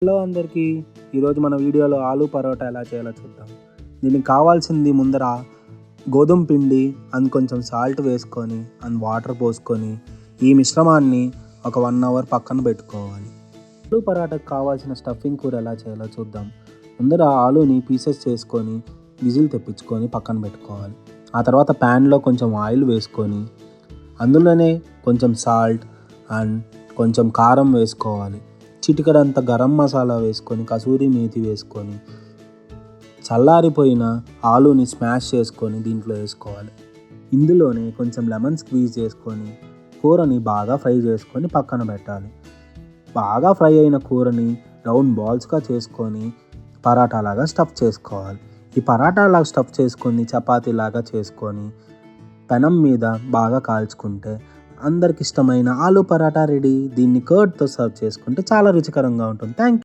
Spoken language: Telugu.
హలో అందరికీ, ఈరోజు మన వీడియోలో ఆలు పరోటా ఎలా చేయాలో చూద్దాం. దీనికి కావాల్సింది ముందర గోధుమ పిండి అండ్ కొంచెం సాల్ట్ వేసుకొని అండ్ వాటర్ పోసుకొని ఈ మిశ్రమాన్ని ఒక 1 అవర్ పక్కన పెట్టుకోవాలి. ఆలు పరోటాకు కావాల్సిన స్టఫింగ్ కూర ఎలా చేయాలో చూద్దాం. ముందర ఆలుని పీసెస్ చేసుకొని విజిల్ తెప్పించుకొని పక్కన పెట్టుకోవాలి. ఆ తర్వాత ప్యాన్లో కొంచెం ఆయిల్ వేసుకొని అందులోనే కొంచెం సాల్ట్ అండ్ కొంచెం కారం వేసుకోవాలి. చిటికెడంత గరం మసాలా వేసుకొని కసూరి మేతి వేసుకొని చల్లారిపోయిన ఆలుని స్మాష్ చేసుకొని దీంట్లో వేసుకోవాలి. ఇందులోనే కొంచెం లెమన్ స్క్వీజ్ చేసుకొని కూరని బాగా ఫ్రై చేసుకొని పక్కన పెట్టాలి. బాగా ఫ్రై అయిన కూరని రౌండ్ బాల్స్గా చేసుకొని పరాటాలాగా స్టఫ్ చేసుకోవాలి. ఈ పరాటాలాగా స్టఫ్ చేసుకొని చపాతీలాగా చేసుకొని పెనం మీద బాగా కాల్చుకుంటే అందరికి ఇష్టమైన ఆలు పరాటా రెడీ. దీన్ని కర్డ్తో సర్వ్ చేసుకుంటే చాలా రుచికరంగా ఉంటుంది. Thank you.